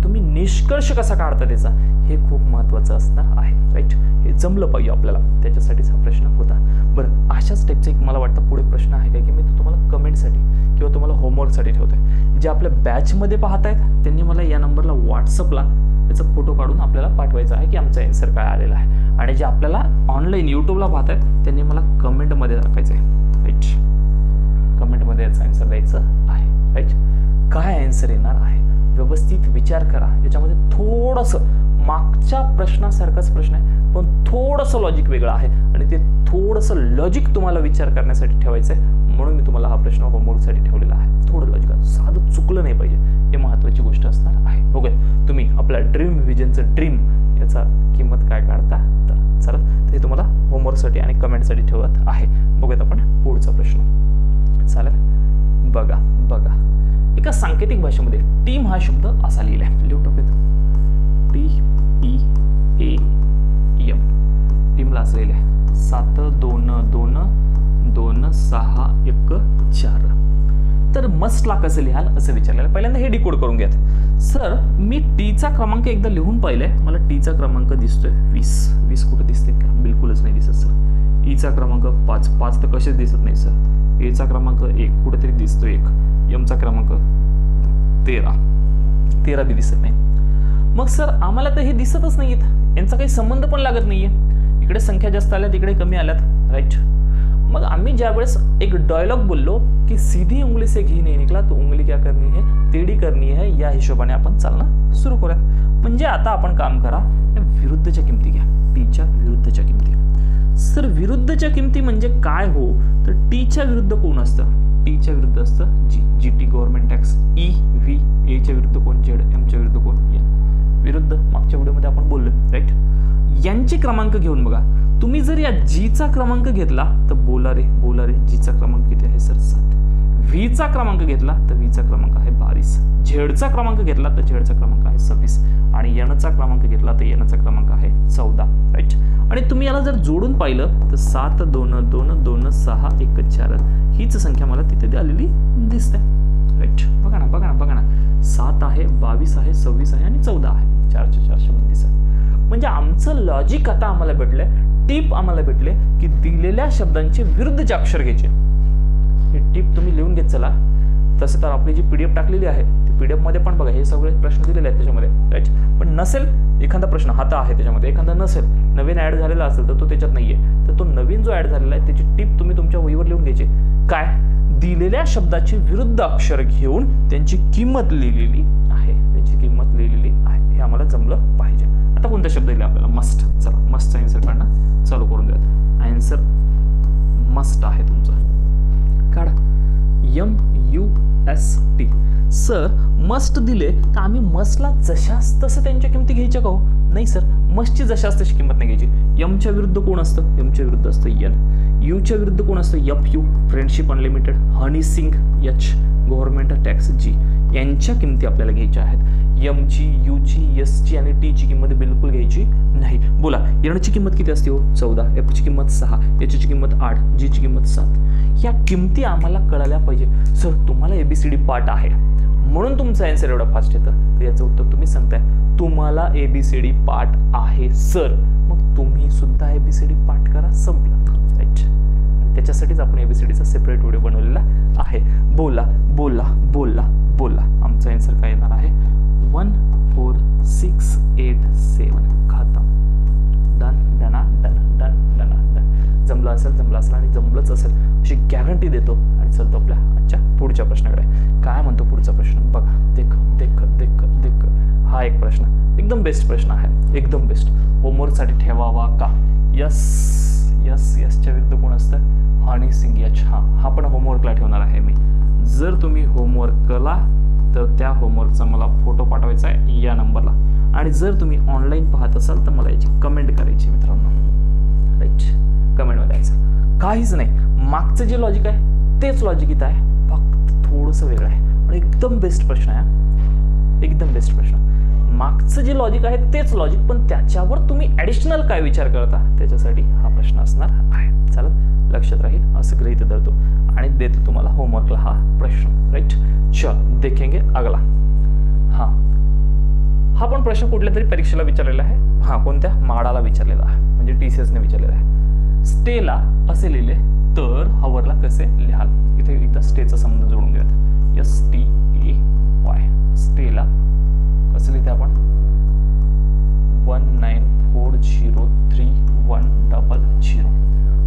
तुम्ही निष्कर्ष कसा काढता त्याचा, हे खूप महत्त्वाचं असणार आहे. राईट, हे जमलं पाहिजे आपल्याला, त्याच्यासाठीच हा प्रश्न होता. बरं, अशाच टाईपचा एक मला वाटतं पुढे प्रश्न आहे का, की मी तो तुम्हाला कमेंटसाठी किंवा तुम्हाला होमवर्कसाठी ठेवतोय. जे आपल्या बॅचमध्ये पाहतायत त्यांनी मला या नंबरला व्हॉट्सअपला याचा फोटो काढून आपल्याला पाठवायचा आहे की आमचा आन्सर काय आलेला आहे. आणि जे आपल्याला ऑनलाईन यूट्यूबला पाहतायत त्यांनी मला कमेंटमध्ये टाकायचं आहे. राईट, कमेंटमध्ये याचा आन्सर द्यायचं आहे. राईट, काय आन्सर येणार आहे व्यवस्थित विचार करा. याच्यामध्ये थोडंसं मागच्या प्रश्नासारखाच प्रश्न आहे, पण थोडंसं लॉजिक वेगळं आहे आणि ते थोडंसं लॉजिक तुम्हाला विचार करण्यासाठी ठेवायचं आहे. म्हणून मी तुम्हाला हा प्रश्न होमवर्कसाठी ठेवलेला आहे. थोडं लॉजिक, साधं चुकलं नाही पाहिजे, हे महत्त्वाची गोष्ट असणार आहे. बघूया तुम्ही आपल्या ड्रीम व्हिजनचं ड्रीम याचा किंमत काय काढता. तर चला, ते तुम्हाला होमवर्कसाठी आणि कमेंटसाठी ठेवत आहे. बघूयात आपण पुढचा प्रश्न. चालेल, बघा बघा, एका सांकेतिक भाषेमध्ये टीम हा शब्द असा लिहिला आहे. लिहून टाकूयात, TEAM. टीमला असलेले 7 2 2 2 6 1 4. तर मस्टला कसं लिहाल असं विचारलेलं. पहिल्यांदा हे डिकोड करून घ्यात. सर, मी टीचा क्रमांक एकदा लिहून पाहिलाय, मला टीचा क्रमांक दिसतोय 20. 20 कुठे दिसते का, बिलकुलच नाही दिसत सर. ईचा क्रमांक 5. 5 तर कसेच दिसत नाही सर. एचा क्रमांक 1 कुठेतरी दिसतो 1. एमचा क्रमांक 13. 13 बी दिसत नाही. मग सर, आम्हाला तर हे दिसतच नाहीत, यांचा काही संबंध पण लागत नाहीये. इकडे संख्या जास्त आल्यात, इकडे कमी आल्यात. राईट, मग आम्ही ज्यावेळेस एक डायलॉग बोललो कि सीधी उंगली से घी नहीं निकला तो उंगली क्या करनी है, टेढ़ी करनी है, या हिशोबाने आपण चालणं सुरू करूया. म्हणजे आता आपण काम करा, विरुद्धच्या किमती घ्या, टीच्या विरुद्धच्या किमती. सर विरुद्धच्या किमती म्हणजे काय हो, तर टीच्या विरुद्ध कोण असतं, टीच्या विरुद्ध असतं G, GT government tax, E V, एच्या विरुद्ध कोण, झेड, एमच्या विरुद्ध कोण, एन. विरुद्ध मागच्या व्हिडिओमध्ये आपण बोललो, राईट. यांचे क्रमांक घेऊन बघा, तुम्ही जर या जीचा क्रमांक घेतला तर बोला रे जीचा क्रमांक किती आहे सर 7. व्हीचा क्रमांक घेतला तर व्हीचा क्रमांक आहे 22. झेडचा क्रमांक घेतला तर झेडचा क्रमांक आहे 26 आणि एनचा क्रमांक घेतला तर एनचा क्रमांक आहे 14, राईट. आणि तुम्ही याला जर जोडून पाहिलं तर 7 2 2 2 6 1 4 हीच संख्या मला तिथे आलेली दिसते, राईट. बघा ना 7 आहे, 22 आहे, 26 आहे आणि 14 आहे, 4 शब्द दिसतात. म्हणजे आमचं लॉजिक आता आम्हाला भेटलंय, टिप आम्हाला भेटले की दिलेल्या शब्दांचे विरुद्धचे अक्षर घ्यायचे. हे टिप तुम्ही लिहून घेत चला. तसं तर आपली जी PDF टाकलेली आहे ती PDF मध्ये पण बघा हे सगळे प्रश्न दिलेले आहेत त्याच्यामध्ये, राईट. पण नसेल एखादा प्रश्न हाता आहे त्याच्यामध्ये, एखादा नसेल, नवीन ऍड झालेला असेल तर तो त्याच्यात नाहीये, तर तो नवीन जो ऍड झालेला आहे त्याची टिप तुम्ही तुमच्या वहीवर लिहून घ्यायची. काय, दिलेल्या शब्दाचे विरुद्ध अक्षर घेऊन त्यांची किंमत लिहिलेली आहे, हे आम्हाला जमलं पाहिजे. आता कोणता शब्द दिला आपल्याला, मस्ट. चला मस्टचा आन्सर काढणं चालू करून द्या. आन्सर मस्ट आहे तुमचा, काढा. MUST. सर मस्ट दिले तर आम्ही मस्टला जशास तसं त्यांच्या किमती घ्यायच्या का हो, नाही सर, मस्टची जशास तशी किंमत नाही घ्यायची. एमच्या विरुद्ध कोण असतं, एमच्या विरुद्ध असतं एन. यूच्या विरुद्ध कोण असतं, FU, friendship unlimited. Honey Singh, H, government tax, G. यांच्या किमती आपल्याला घ्यायच्या आहेत. एमची, यूची, एसची आणि टीची किंमत बिलकुल घ्यायची नाही. बोला एनची किंमत किती असते हो, 14. एफची किंमत 6, एचची किंमत 8, जीची किंमत 7. या किमती आम्हाला कळायला पाहिजे. सर तुम्हाला ABCD पाठ आहे म्हणून तुमचा आन्सर एवढा फास्ट येतं, तर याचं उत्तर तुम्ही सांगताय. तुम्हाला ABCD पाठ आहे सर, मग तुम्ही सुद्धा ABCD पाठ करा, संपलं, राईट. त्याच्यासाठीच आपण ABCDचा सेपरेट व्हिडिओ बनवलेला आहे. बोला बोला बोला बोला. आमचा आन्सर काय येणार आहे, 14687. खतम. डन डना डन डन डना डन. जमलं असेल आणि जमलंच असेल अशी गॅरंटी देतो आणि चलतो आपल्या आजच्या पुढच्या प्रश्नाकडे. काय म्हणतो पुढचा प्रश्न बघा. देख देख देख देख. हा एक प्रश्न एकदम बेस्ट प्रश्न आहे, एकदम बेस्ट. होमवर्कसाठी ठेवावा का. यसच्या विरुद्ध कोण असतं, हनी सिंग, H. हा पण होमवर्कला ठेवणार आहे मी. जर तुम्ही होमवर्क केला तर त्या होमवर्कचा मला फोटो पाठवायचा आहे या नंबरला. आणि जर तुम्ही ऑनलाईन पाहत असाल तर मला याची कमेंट करायची मित्रांनो, राईट. कमेंटमध्ये यायचं काहीच नाही. मागचं जे लॉजिक आहे तेच लॉजिक इथं आहे, फक्त थोडंसं वेगळं आहे. आणि एकदम बेस्ट प्रश्न आहे, एकदम बेस्ट प्रश्न. मागचं जे लॉजिक आहे तेच लॉजिक, पण त्याच्यावर तुम्ही ॲडिशनल काय विचार करता त्याच्यासाठी हा प्रश्न असणार आहे. चला लक्षात राहील असं गृहीत धरतो आणि देतो तुम्हाला होमवर्कला हा प्रश्न, राईट. चल देखेंगे अगला. हा पण प्रश्न कुठल्या तरी परीक्षेला विचारलेला आहे. कोणत्या, माडाला विचारलेला आहे, म्हणजे TCSने विचारलेला आहे. स्टेला असे लिहिले तर हवरला कसे लिहाल. इथे एकदा स्टेचा संबंध जोडून घेऊयात. STAY. स्टेला कसं लिहिते आपण, 19403100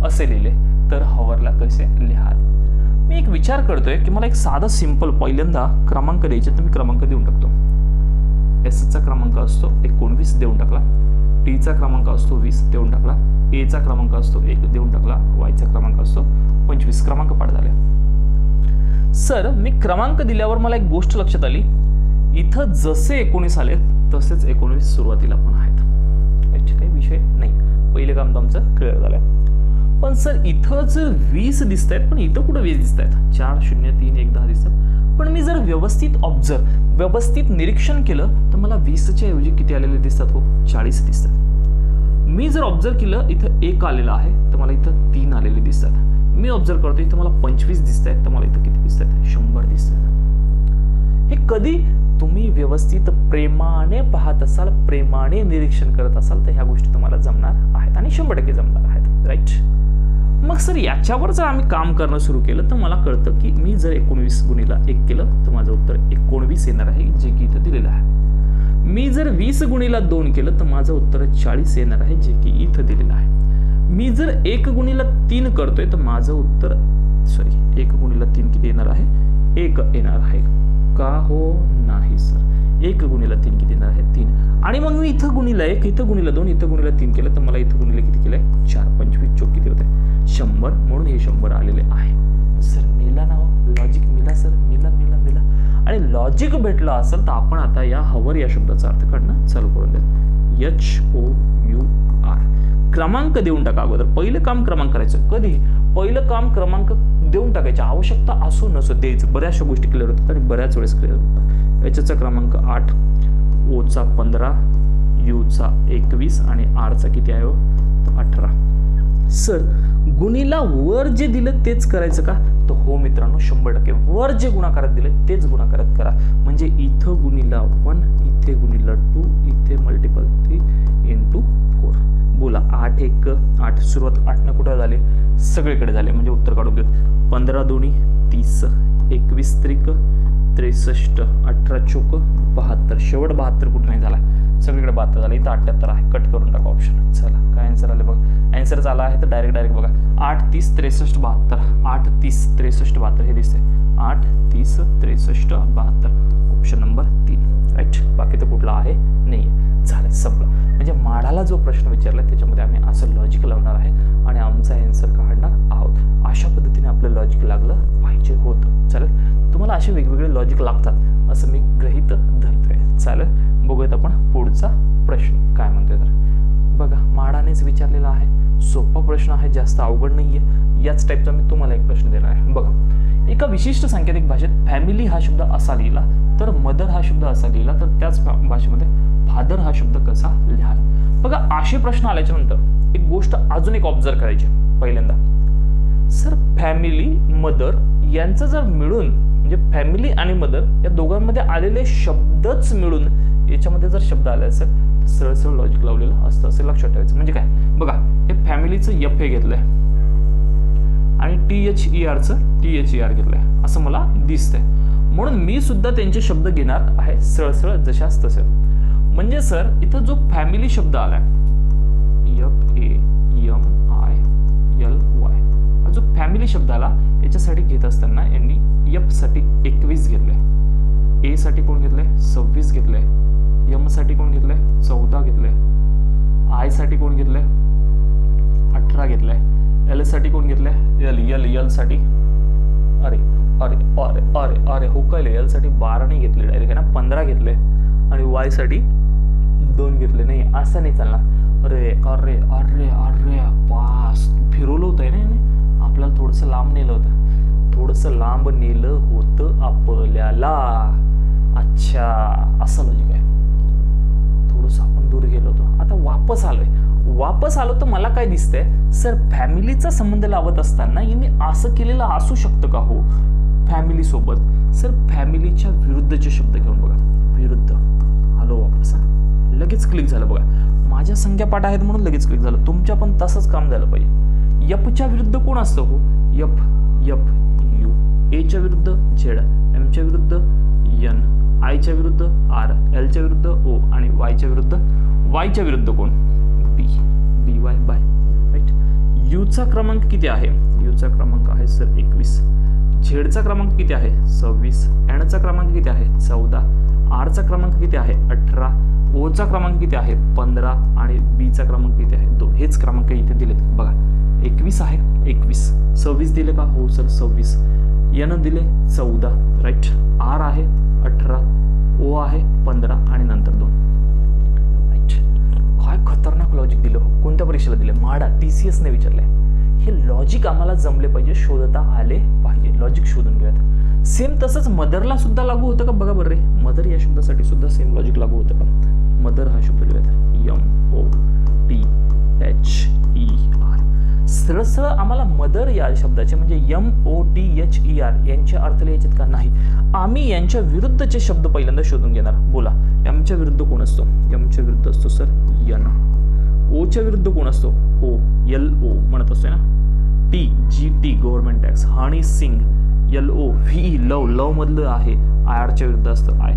असे लिहिले तर हवरला कसे लिहाल. मी एक विचार करतोय की मला एक साधा सिंपल पहिल्यांदा क्रमांक द्यायचे, तर मी क्रमांक देऊन टाकतो. एसचा क्रमांक असतो 19 देऊन टाकला, टीचा क्रमांक असतो 20 देऊन टाकला, एचा क्रमांक असतो 1 देऊन टाकला, वायचा क्रमांक असतो 25. क्रमांक पाठ झाले. सर मी क्रमांक दिल्यावर मला एक गोष्ट लक्षात आली, इथं जसे 19 आले तसेच 19 सुरुवातीला पण आहेत. याची काही विषय नाही, पहिले काम आमचं क्लिअर झालंय. पण सर इथं जर 20 दिसत आहेत पण इथं कुठं 20 दिसत आहेत, 4 0 3 1 10 दिसतात. पण मी जर व्यवस्थित निरीक्षण केलं तर मला 20च्या ऐवजी किती आलेले दिसतात हो, 40 दिसतात. मी जर ऑब्झर्व केलं इथं 1 आलेला आहे तर मला इथं 3 आलेले दिसतात. मी ऑब्झर्व करतो इथं मला 25 दिसत आहेत तर मला इथं किती दिसत आहेत, 100 दिसतात. हे कधी तुम्ही व्यवस्थित प्रेमाने पाहत असाल, प्रेमाने निरीक्षण करत असाल तर ह्या गोष्टी तुम्हाला जमणार आहेत आणि 100% जमणार आहेत, राईट. मग सर याच्यावर जर आम्ही काम करणं सुरू केलं तर मला कळतं की मी जर 19 गुणिला 1 केलं तर माझं उत्तर 19 येणार आहे, जे की इथं दिलेलं आहे. मी जर 20 गुणिला 2 केलं तर माझं उत्तर 40 येणार आहे, जे की इथं दिलेलं आहे. मी जर 1 गुणिला 3 करतोय तर माझं उत्तर सॉरी 1 गुणिले 3 किती येणार आहे 1 येणार आहे का हो नाही सर 1 गुणिले 3 किती येणार आहे 3 आणि मग मी इथं गुणिले 1 इथं गुणिले 2 इथं गुणिले 3 केलं तर मला इथं गुणिले किती केलंय 4 25 चौक किती होते 100 म्हणून हे 100 आलेले आहे सर मिला ना लॉजिक मिला सर मिला मिला मिला आणि लॉजिक भेटलं असेल तर आपण आता या हवर या शब्दाचा अर्थ काढणं चालू करून द्या HOUR क्रमांक देऊन टाका अगोदर पहिलं काम क्रमांक करायचं कधी पहिलं काम क्रमांक देऊन टाकायची आवश्यकता असो नसो द्यायचं बऱ्याचशा गोष्टी क्लिअर होतात आणि बऱ्याच वेळेस क्लिअर होतात याचा क्रमांक 8 ओचा 15 यूचा 21 आणि आरचा किती आहे 18 सर गुणीला वर जे दिलं तेच करायचं का तर हो मित्रांनो 100% वर जे गुणाकारात दिले तेच गुणाकारात करा म्हणजे इथं गुणीला 1 इथे गुणीला 2 इथे मल्टिपल 3 इंटू 4 बोला 8 1 8 सुरुवात 8 न कुठे झाले सगळीकडे झाले म्हणजे उत्तर काढून घेऊ 15 दोन्ही 30 21 त्रिक 63 18 चौक 72 शेवट 72 कुठे नाही झाला सगळीकडे 72 झालं इथं 78 आहे कट करून टाका ऑप्शन चला काय आन्सर आले बघा आन्सर झाला आहे तर डायरेक्ट बघा 8 30 63 72 8 30 63 72 हे दिसते 8 30 63 72 ऑप्शन नंबर 3 राईट बाकी तर कुठला आहे नाही झालं संपलं म्हणजे माडाला जो प्रश्न विचारला त्याच्यामध्ये आम्ही असं लॉजिक लावणार आहे आणि आमचा आन्सर काढणार आहोत अशा पद्धतीने आपलं लॉजिक लागलं पाहिजे होतं चालेल तुम्हाला असे वेगवेगळे लॉजिक लागतात असं मी गृहीत धरतोय चालेल बघूयात आपण पुढचा प्रश्न काय म्हणतोय तर बघा माडानेच विचारलेला आहे सोपा प्रश्न आहे जास्त अवघड नाहीये याच टाईपचा मी तुम्हाला एक प्रश्न देणार आहे बघा एका विशिष्ट सांकेतिक भाषेत फॅमिली हा शब्द असा लिहिला तर मदर हा शब्द असा लिहिला तर त्याच भाषेमध्ये फादर हा शब्द कसा लिहाल बघा असे प्रश्न आल्याच्या नंतर एक गोष्ट अजून एक ऑब्झर्व करायची पहिल्यांदा सर फॅमिली मदर यांचं जर मिळून म्हणजे फॅमिली आणि मदर या दोघांमध्ये आलेले शब्दच मिळून याच्यामध्ये जर शब्द आले असेल तर सरळ सरळ लॉजिक लावलेलं असतं असं लक्षात ठेवायचं म्हणजे काय बघा हे फॅमिलीचं एफ हे घेतलंय आणि THER घेतलंय असं मला दिसतंय म्हणून मी सुद्धा त्यांचे शब्द घेणार आहे सरळ सरळ जशाच तसे म्हणजे सर इथं जो फॅमिली शब्द आलाय FAMILY जो फॅमिली शब्द आला याच्यासाठी घेत असताना यांनी F साठी 21 घेतलंय A साठी कोण घेतलंय 26 घेतलंय M साठी कोण घेतलंय 14 घेतलंय I साठी कोण घेतलंय 18 घेतलंय L साठी कोण घेतलंय L साठी अरे अरे अरे अरे अरे हो कळले L साठी 12 नाही घेतले डायरेक्ट आहे ना 15 घेतले आणि Y साठी 2 घेतले नाही असं नाही चालणार अरे अरे अरे अरे पास फिरवलं होतं ना आपल्याला थोडंसं लांब नेलं होतं थोडंसं लांब नेलं होतं आपल्याला अच्छा असं लॉजिक आहे थोडंसं आपण दूर गेलो होतो आता वापस आलो तर मला काय दिसतंय सर फॅमिलीचा संबंध लावत असताना यांनी असं केलेलं असू शकतं का हो फॅमिली सोबत सर फॅमिलीच्या विरुद्धचे शब्द घेऊन बघा विरुद्ध आलो वापस लगेच क्लिक झालं बघा माझ्या संख्या पाठ आहेत म्हणून लगेच क्लिक झालं तुमच्या पण तसंच काम झालं पाहिजे यपच्या विरुद्ध कोण असतं हो यप यप यू एच्या विरुद्ध झेड एमच्या विरुद्ध एन आयच्या विरुद्ध आर एलच्या विरुद्ध ओ आणि वायच्या विरुद्ध कोण बी बी वाय बाय राईट यूचा क्रमांक किती आहे यूचा क्रमांक आहे सर 21 झेडचा क्रमांक किती आहे 26 एनचा क्रमांक किती आहे 14 आरचा क्रमांक किती आहे 18 ओचा क्रमांक किती आहे 15 आणि बीचा क्रमांक किती आहे 2 हेच क्रमांक इथे दिलेत बघा 21 आहे 21 26 दिले का हो सर 26 एन दिले 14 राईट आर आहे 18 ओ आहे 15 आणि नंतर 2 राईट काय खतरनाक लॉजिक दिलं हो कोणत्या परीक्षेला दिले माडा TCS ने विचारलंय हे लॉजिक आम्हाला जमले पाहिजे शोधता आले पाहिजे लॉजिक शोधून घेऊयात सेम तसंच मदरला सुद्धा लागू होतं का बघा बरं रे मदर या शब्दासाठी सुद्धा सेम लॉजिक लागू होतं का मदर हा शब्द लिहूयात MOTHER सरळ सरळ आम्हाला मदर या शब्दाचे म्हणजे MOTHER यांचे अर्थ लिहायचे का नाही आम्ही यांच्या विरुद्धचे शब्द पहिल्यांदा शोधून घेणार बोला एमच्या विरुद्ध कोण असतो एमच्या विरुद्ध असतो सर एन ओच्या विरुद्ध कोण असतो LO म्हणत असतोय ना TGT गव्हर्नमेंट टॅक्स हनी सिंग LOV लव मधलं आहे आरच्या विरुद्ध असतं आय.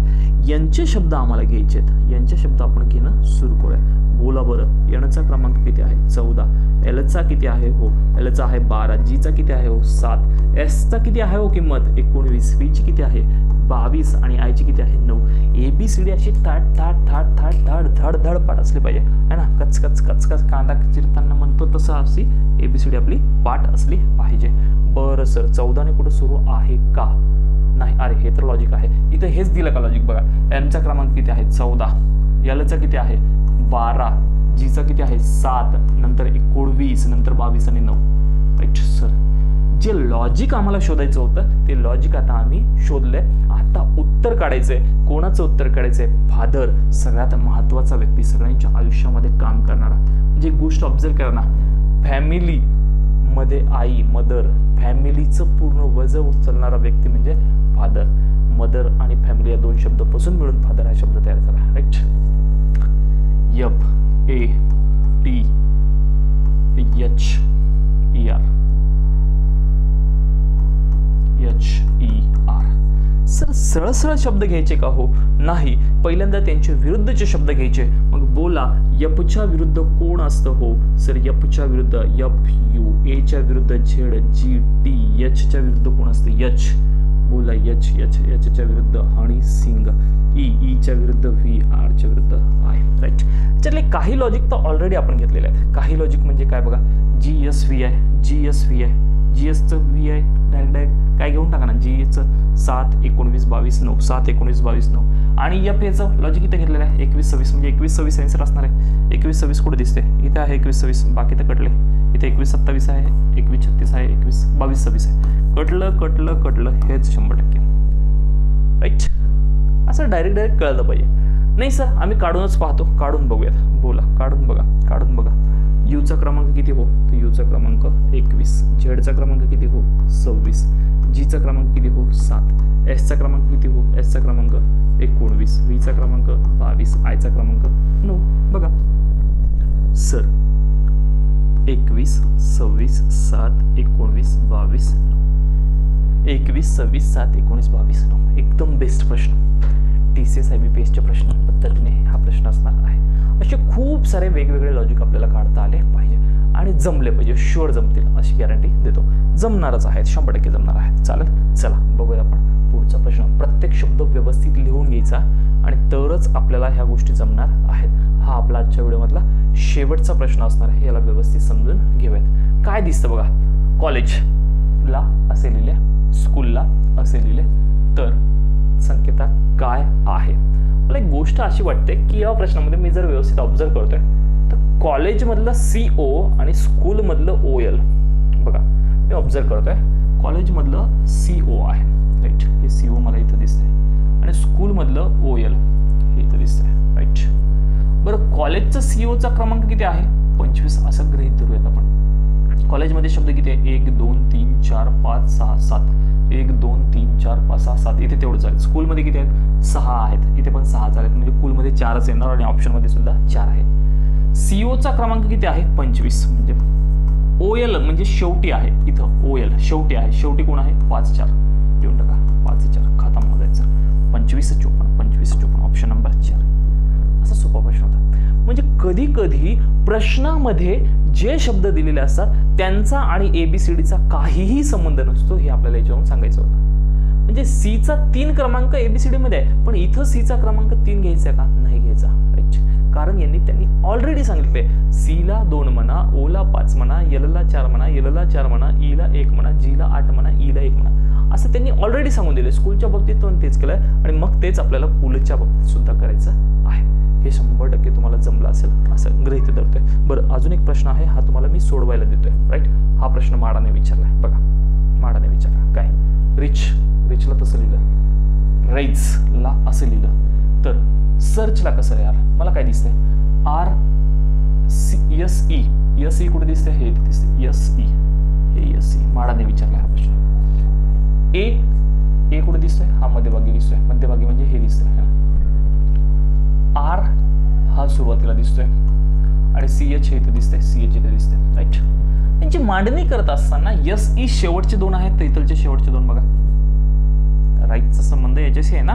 यांचे शब्द आम्हाला घ्यायचे आहेत. यांचे शब्द आपण घेणं सुरू करूया. बोला बरं, एनचा क्रमांक किती आहे? 14. एलचा किती आहे? हो, एलचा आहे 12. जीचा किती आहे? हो 7. एसचा किती आहे? हो किंमत 19. व्हीची किती आहे? 22. आणि आयची किती आहे? 9. ABCD अशी थाट थाट थाट थाट धड धड धड पाठ असली पाहिजे है ना. कच कच कच कच कांदा चिरताना म्हणतो तसं अशी ABCD आपली पाठ असली पाहिजे. बरं सर, 14 ने कुठं सुरू आहे का? नाही. अरे हे तर लॉजिक आहे. इथं हेच दिलं का लॉजिक? बघा, एमचा क्रमांक किती आहे? 14. एलचा किती आहे? 12. जीचा किती आहे? 7. नंतर 19. नंतर 22 आणि 9. राईट सर, जे लॉजिक आम्हाला शोधायचं होतं ते लॉजिक आता आम्ही शोधलंय. आता उत्तर काढायचंय. कोणाचं उत्तर काढायचंय? फादर, सगळ्यात महत्त्वाचा व्यक्ती, सगळ्यांच्या आयुष्यामध्ये काम करणारा. म्हणजे एक गोष्ट ऑब्झर्व करा ना, फॅमिली मध्ये आई, मदर, फॅमिलीचं पूर्ण वजन उचलणारा व्यक्ती म्हणजे फादर. मदर आणि फॅमिली या दोन शब्दापासून मिळून फादर हा शब्द तयार झाला. राईट. FATHER. सर सरळ सरळ शब्द घ्यायचे का? हो नाही, पहिल्यांदा त्यांचे विरुद्धचे शब्द घ्यायचे. मग बोला, यपच्या विरुद्ध कोण असतं? हो सर, यपच्या विरुद्ध FU. एच्या विरुद्ध ZGT. एचच्या विरुद्ध कोण असतं? एच. बोला, एचच्या विरुद्ध हनी सिंग. ईच्या विरुद्ध V. आरच्या विरुद्ध आय. राईट. त्याच्यातले काही लॉजिक तर ऑलरेडी आपण घेतलेले आहेत. काही लॉजिक म्हणजे काय बघा, GSV आहे, GSV आहे, GSचं V आहे, डायरेक्ट काय घेऊन टाका ना, Gचं 7, 19, 22, 9. 7, 19, 22, 9. आणि FAचं लॉजिक इथे घेतलेलं आहे 21, 26. म्हणजे 21, 26 आन्सर असणार आहे. 21, 26 कुठे दिसते? इथे आहे 21, 26. बाकी तर कटले. इथे 21, 27 आहे, 21, 36 आहे, 21, 22, 26 आहे. कटलं हेच 100%. राईट. असं डायरेक्ट कळलं पाहिजे. नाही सर, आम्ही काढूनच पाहतो. काढून बघूयात. बोला, काढून बघा. यूचा क्रमांक किती? हो, तर यूचा क्रमांक 21. झेडचा क्रमांक किती? हो 26. जीचा क्रमांक किती? हो 7. एसचा क्रमांक किती? हो एसचा क्रमांक 19. व्हीचा क्रमांक 22. आयचा क्रमांक 9. बघा सर, 21, 26, 7, 19, 22, 9. 21, 26, 7, 19, 22, 9. एकदम बेस्ट प्रश्न. TCS IBPSच्या प्रश्न पद्धतीने हा प्रश्न असणार आहे. असे खूप सारे वेगवेगळे लॉजिक आपल्याला काढता आले पाहिजे आणि जमले पाहिजे. शुअर जमतील अशी गॅरंटी देतो. जमणारच आहेत, 100% जमणार आहेत. चालेल, चला बघूया आपण पुढचा प्रश्न. प्रत्येक शब्द व्यवस्थित लिहून घ्यायचा आणि तरच आपल्याला ह्या गोष्टी जमणार आहेत. हा आपला आजच्या व्हिडिओमधला शेवटचा प्रश्न असणार आहे. याला व्यवस्थित समजून घेऊयात. काय दिसतं बघा, कॉलेजला असे लिहिले, स्कूलला असे लिहिले, तर संकेता काय आहे? मला एक गोष्ट अशी वाटते की या प्रश्नामध्ये मी जर व्यवस्थित ऑब्झर्व करतोय तर कॉलेजमधलं CO आणि स्कूलमधलं OL. बघा, मी ऑब्झर्व करतोय कॉलेजमधलं CO आहे. राईट. हे CO मला इथं दिसतंय आणि स्कूलमधलं OL हे इथं दिसतंय. राईट. बरं, कॉलेजचं COचा क्रमांक किती आहे? 25 असं गृहीत धरूयात आपण. कॉलेजमध्ये शब्द किती आहे? 1, 2, 3, 4, 5, 6, 7. 1, 2, 3, 4, 5, 6, 7. इथे तेवढंच आहे. स्कूलमध्ये किती आहेत? 6 आहेत. इथे पण 6 आहेत. म्हणजे स्कूलमध्ये 4च येणार आणि ऑप्शनमध्ये सुद्धा 4 आहे. COचा क्रमांक किती आहे? 25. म्हणजे OL म्हणजे शेवटी आहे. इथं OL शेवटी आहे. शेवटी कोण आहे? 5, 4. देऊन टाका. 5, 4 खतम हो जायचं. 25, 54. 25, 54 ऑप्शन नंबर 4. असा सोपा प्रश्न होता. म्हणजे कधी कधी प्रश्नामध्ये जे शब्द दिलेले असतात त्यांचा आणि ABCDचा काहीही संबंध नसतो. हे आपल्याला याच्यावरून सांगायचं होतं. म्हणजे Cचा 3 क्रमांक ABCD मध्ये आहे, पण इथं Cचा क्रमांक 3 घ्यायचा का? नाही घ्यायचा. राईट. कारण त्यांनी ऑलरेडी सांगितले, Cला 2 म्हणा, Oला 5 म्हणा, Lला 4 म्हणा, Lला 4 म्हणा, Eला 1 म्हणा, Gला 8 म्हणा, Eला 1 म्हणा. असं त्यांनी ऑलरेडी सांगून दिले. स्कूलच्या बाबतीत पण तेच केलंय आणि मग तेच आपल्याला पुलच्या बाबतीत सुद्धा करायचं आहे. हे 100% तुम्हाला जमलं असेल असं गृहीत धरतोय. बरं, अजून एक प्रश्न आहे, हा तुम्हाला मी सोडवायला देतोय. राईट. हा प्रश्न माडाने विचारलाय. बघा, माडाने विचारला काय? रिचला तसं लिहिलं, राईट्सला असं लिहिलं, तर सर्चला कसं यार? मला काय दिसतंय? SE कुठे दिसते? हे दिसते SE. हे SE माडाने विचारलाय हा प्रश्न. ए कुठे दिसतोय? हा मध्यभागी दिसतोय. मध्यभागी म्हणजे हे दिसतंय. R हा सुरुवातीला दिसतोय आणि CH हे इथे दिसतंय. CH इथे दिसतंय. राईट. त्यांची मांडणी करत असताना SE शेवटचे 2 आहेत, तर इथलचे शेवटचे 2 बघा. राईजचा संबंध याच्याशी आहे ना.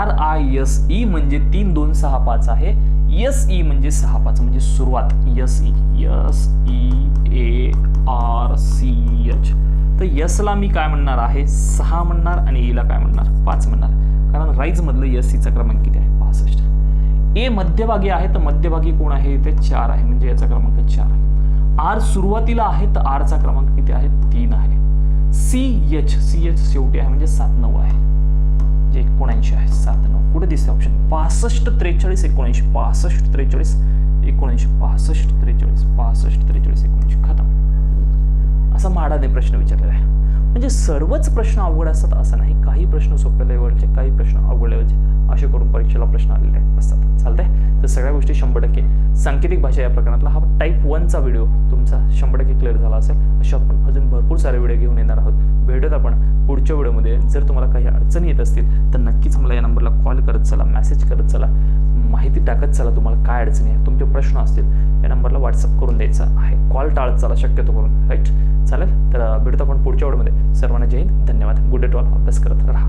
RISE म्हणजे 3 2 6 5 आहे. SE म्हणजे 6 5 म्हणजे सुरुवात. SEARCH. तर यसला मी काय म्हणणार आहे 6 म्हणणार आणि ईला काय म्हणणार 5 म्हणणार, कारण राईज मधलं SEचा क्रमांक किती आहे 65. ए मध्यभागी आहे तर मध्यभागी कोण आहे ते 4 आहे, म्हणजे याचा क्रमांक 4. आर सुरुवातीला आहे तर आरचा क्रमांक किती आहे 3 आहे. CH शेवटी आहे म्हणजे 7 9 आहे, जे 79 आहे. 7 9 कुठे दिसते ऑप्शन 65 43 79 65 43 79 65 43 65 43 79 खतम. असा माडाने प्रश्न विचारलेला आहे. म्हणजे सर्वच प्रश्न अवघड असतात असं नाही, काही प्रश्न सोप्या लेवलचे, काही प्रश्न अवघड लेवलचे असे करून परीक्षेला प्रश्न आलेले असतात. चालतंय. तर सगळ्या गोष्टी 100% सांकेतिक भाषा या प्रकरणातला हा टाईप 1चा व्हिडिओ तुमचा 100% क्लिअर झाला असेल. अशा आपण अजून भरपूर सारे व्हिडिओ घेऊन येणार आहोत. भेटूयात आपण पुढच्या व्हिडिओमध्ये. जर तुम्हाला काही अडचणी येत असतील तर नक्कीच मला या नंबरला कॉल करत चला, मेसेज करत चला, माहिती टाकत चला तुम्हाला काय अडचणी आहे. तुमचे प्रश्न असतील या नंबरला व्हॉट्सअप करून द्यायचा आहे. कॉल टाळत चला शक्यतो करून. राईट. चालेल. तर भेटूयात आपण पुढच्या व्हिडिओमध्ये. सर्वांना जय हिंद, धन्यवाद. Good day to all. अभ्यास करत राहा.